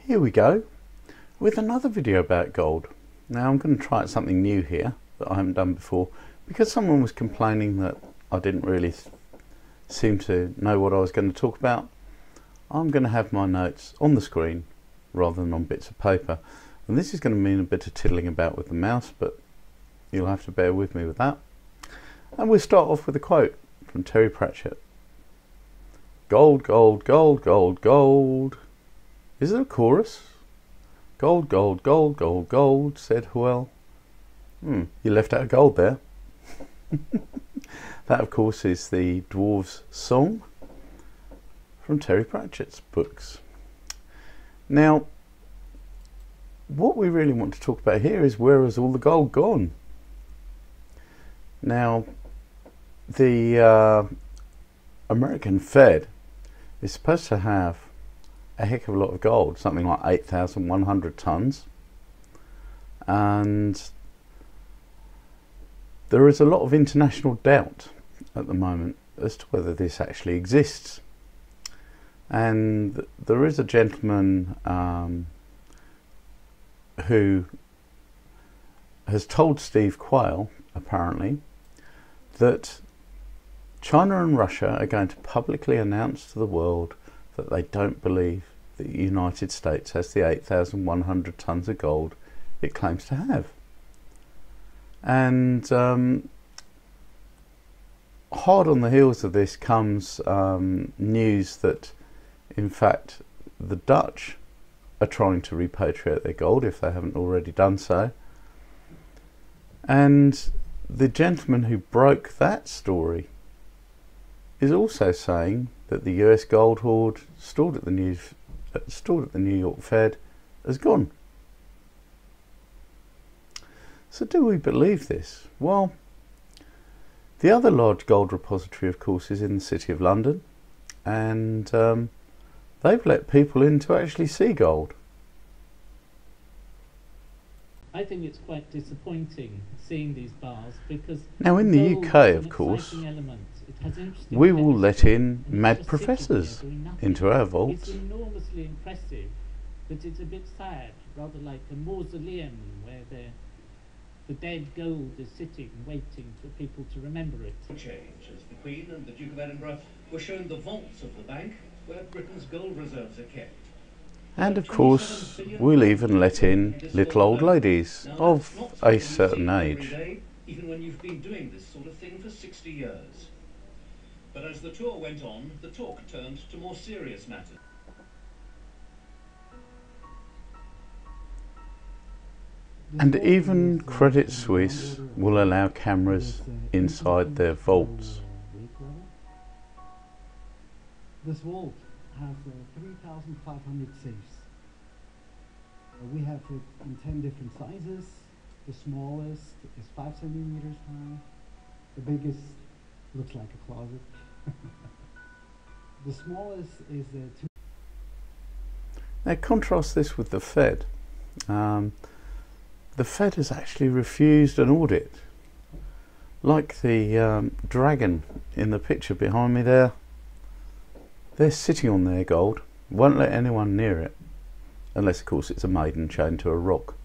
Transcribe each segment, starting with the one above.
Here we go with another video about gold. Now I'm going to try something new here that I haven't done before, because someone was complaining that I didn't really seem to know what I was going to talk about. I'm going to have my notes on the screen rather than on bits of paper, and this is going to mean a bit of tiddling about with the mouse, but you'll have to bear with me with that. And we'll start off with a quote from Terry Pratchett. Gold, gold, gold, gold, gold. Is there a chorus? Gold, gold, gold, gold, gold, said Howell. You left out gold there. That, of course, is the Dwarves' Song from Terry Pratchett's books. Now, what we really want to talk about here is, where has all the gold gone? Now, the American Fed is supposed to have a heck of a lot of gold, something like 8,100 tons, and there is a lot of international doubt at the moment as to whether this actually exists. And there is a gentleman who has told Steve Quayle, apparently, that China and Russia are going to publicly announce to the world that they don't believe that the United States has the 8,100 tons of gold it claims to have. And hard on the heels of this comes news that, in fact, the Dutch are trying to repatriate their gold, if they haven't already done so. And the gentleman who broke that story is also saying that the US gold hoard stored at the New York Fed has gone. So do we believe this? Well, the other large gold repository, of course, is in the City of London, and they've let people in to actually see gold. I think it's quite disappointing seeing these bars, because now in the UK, of course, we will let in mad professors into our vaults. It's enormously impressive, but it's a bit sad, rather like a mausoleum where the dead gold is sitting waiting for people to remember it. Change as the Queen and the Duke of Edinburgh were shown the vaults of the bank where Britain's gold reserves are kept. And of course, we'll even let in little old ladies of a certain age. Even when you've been doing this sort of thing for 60 years. But as the tour went on, the talk turned to more serious matters. And even Credit Suisse will allow cameras inside their vaults. This vault has 3,500 safes. We have it in 10 different sizes. The smallest is 5 centimeters high. The biggest looks like a closet. The smallest is 2. Now contrast this with the Fed. The Fed has actually refused an audit. Like the dragon in the picture behind me there. They're sitting on their gold, won't let anyone near it, unless of course it's a maiden chained to a rock.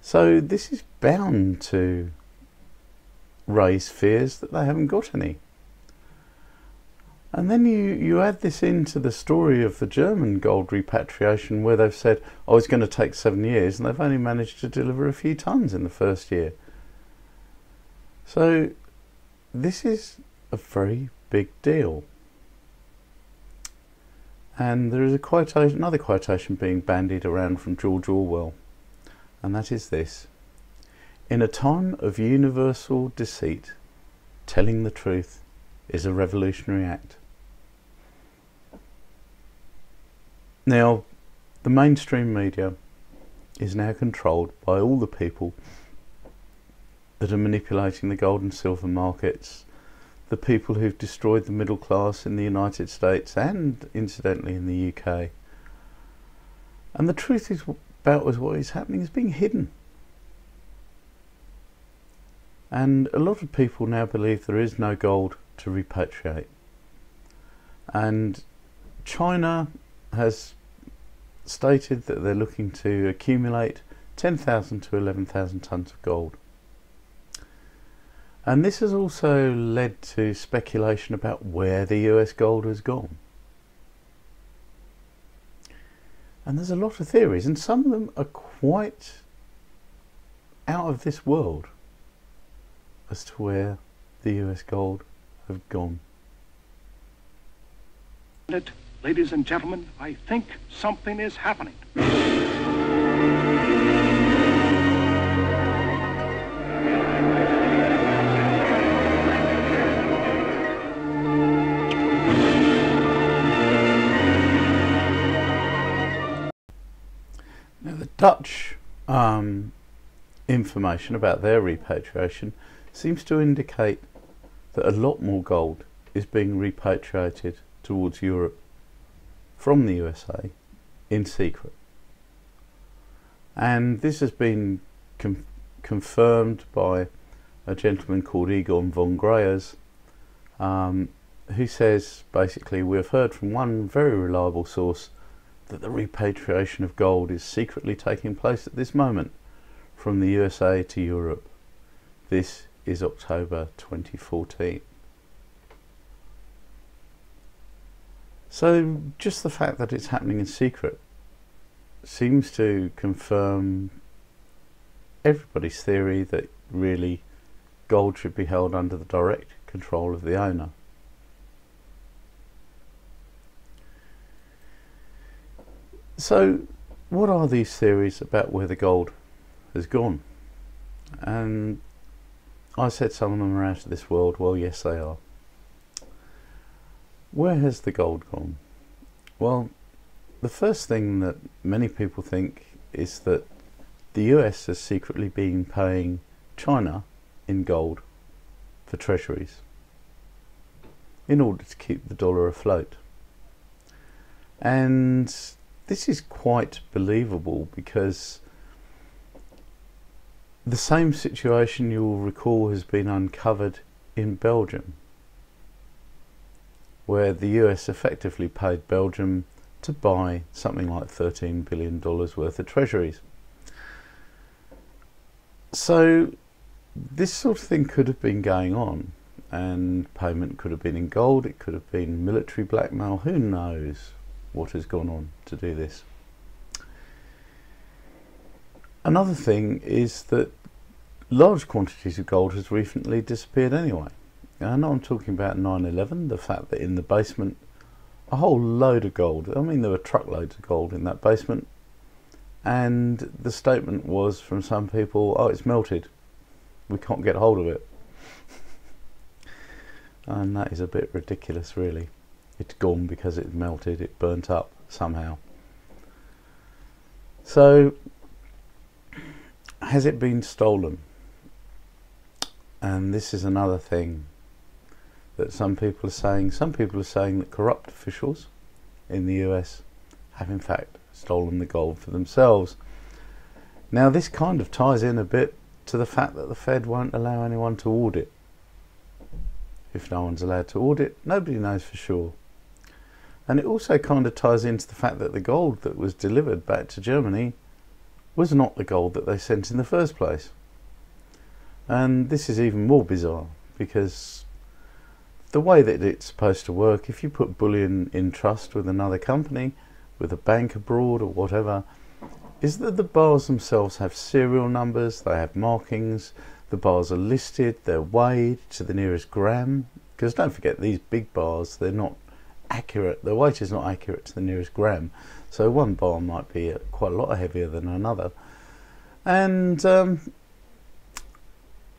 So this is bound to raise fears that they haven't got any. And then you add this into the story of the German gold repatriation, where they've said, oh, it's going to take 7 years, and they've only managed to deliver a few tons in the first year. So this is a very big deal. And there is another quotation being bandied around from George Orwell, and that is this: in a time of universal deceit, telling the truth is a revolutionary act. Now, the mainstream media is now controlled by all the people that are manipulating the gold and silver markets, the people who've destroyed the middle class in the United States and incidentally in the UK. And the truth is about what is happening is being hidden. And a lot of people now believe there is no gold to repatriate. And China has stated that they're looking to accumulate 10,000 to 11,000 tonnes of gold. And this has also led to speculation about where the US gold has gone. And there's a lot of theories, and some of them are quite out of this world as to where the US gold have gone. Ladies and gentlemen, I think something is happening. Now the Dutch information about their repatriation seems to indicate that a lot more gold is being repatriated towards Europe from the USA in secret. And this has been confirmed by a gentleman called Egon von Greyers, who says basically, we've heard from one very reliable source that the repatriation of gold is secretly taking place at this moment from the USA to Europe. This is October 2014. So just the fact that it's happening in secret seems to confirm everybody's theory that really gold should be held under the direct control of the owner. So what are these theories about where the gold has gone? And I said some of them are out of this world. Well, yes, they are. Where has the gold gone? Well, the first thing that many people think is that the US has secretly been paying China in gold for treasuries in order to keep the dollar afloat. And this is quite believable because the same situation, you'll recall, has been uncovered in Belgium, where the US effectively paid Belgium to buy something like $13 billion worth of treasuries. So this sort of thing could have been going on, and payment could have been in gold, it could have been military blackmail, who knows what has gone on to do this. Another thing is that large quantities of gold has recently disappeared anyway. I know I'm talking about 9/11, the fact that in the basement a whole load of gold, I mean there were truckloads of gold in that basement, and the statement was from some people, oh, it's melted, we can't get hold of it. And that is a bit ridiculous, really. It's gone because it melted, it burnt up somehow. So has it been stolen? And this is another thing that some people are saying. Some people are saying that corrupt officials in the US have in fact stolen the gold for themselves. Now this kind of ties in a bit to the fact that the Fed won't allow anyone to audit. If no one's allowed to audit, nobody knows for sure. And it also kind of ties into the fact that the gold that was delivered back to Germany was not the gold that they sent in the first place. And this is even more bizarre because the way that it's supposed to work, if you put bullion in trust with another company, with a bank abroad or whatever, is that the bars themselves have serial numbers, they have markings, the bars are listed, they're weighed to the nearest gram, because don't forget these big bars, they're not accurate, the weight is not accurate to the nearest gram, so one bar might be quite a lot heavier than another. And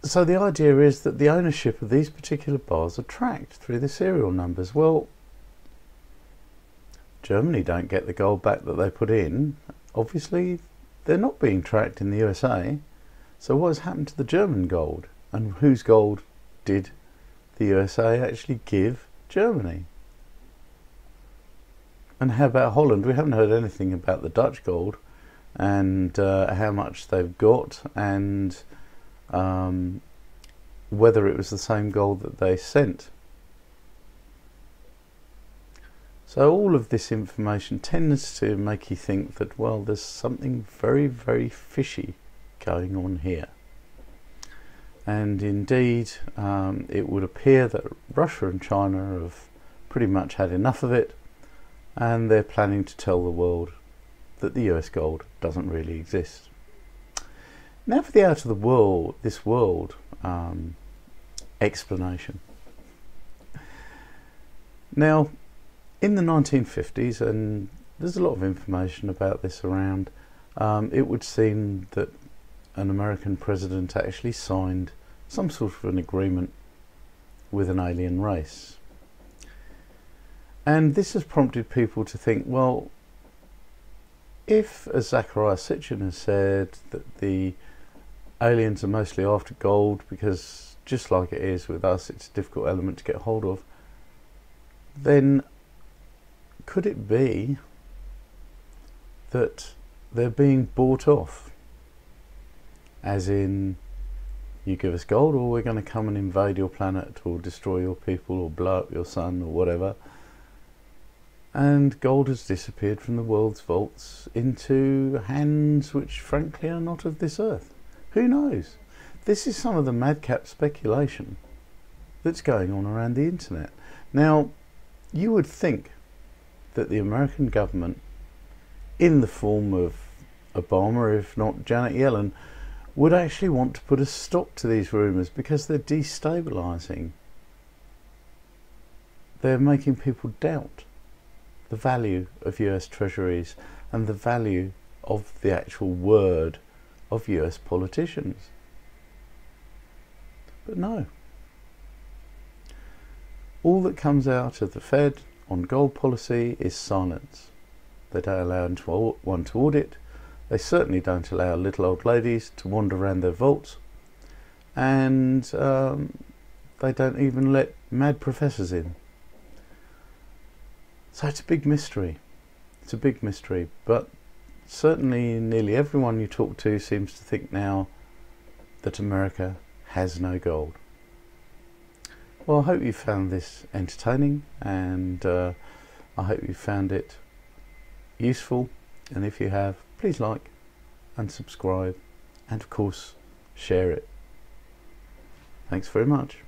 so the idea is that the ownership of these particular bars are tracked through the serial numbers. Well, Germany don't get the gold back that they put in. Obviously they're not being tracked in the USA. So what has happened to the German gold? And whose gold did the USA actually give Germany? And how about Holland? We haven't heard anything about the Dutch gold and how much they've got, and whether it was the same gold that they sent. So all of this information tends to make you think that, well, there's something very, very fishy going on here. And indeed, it would appear that Russia and China have pretty much had enough of it, and they're planning to tell the world that the US gold doesn't really exist. Now for the out of the world, this world explanation. Now, in the 1950s, and there's a lot of information about this around, it would seem that an American president actually signed some sort of an agreement with an alien race. And this has prompted people to think, well, if, as Zachariah Sitchin has said, that the aliens are mostly after gold because, just like it is with us, it's a difficult element to get hold of, then could it be that they're being bought off? As in, you give us gold or we're going to come and invade your planet or destroy your people or blow up your sun or whatever. And gold has disappeared from the world's vaults into hands which frankly are not of this earth. Who knows? This is some of the madcap speculation that's going on around the internet. Now, you would think that the American government, in the form of Obama, if not Janet Yellen, would actually want to put a stop to these rumours because they're destabilising. They're making people doubt the value of US treasuries and the value of the actual word of US politicians. But no. All that comes out of the Fed on gold policy is silence. They don't allow one to audit. They certainly don't allow little old ladies to wander around their vaults. And they don't even let mad professors in. So it's a big mystery. It's a big mystery. But certainly nearly everyone you talk to seems to think now that America has no gold. Well, I hope you found this entertaining, and I hope you found it useful. And if you have, please like and subscribe, and of course share it. Thanks very much.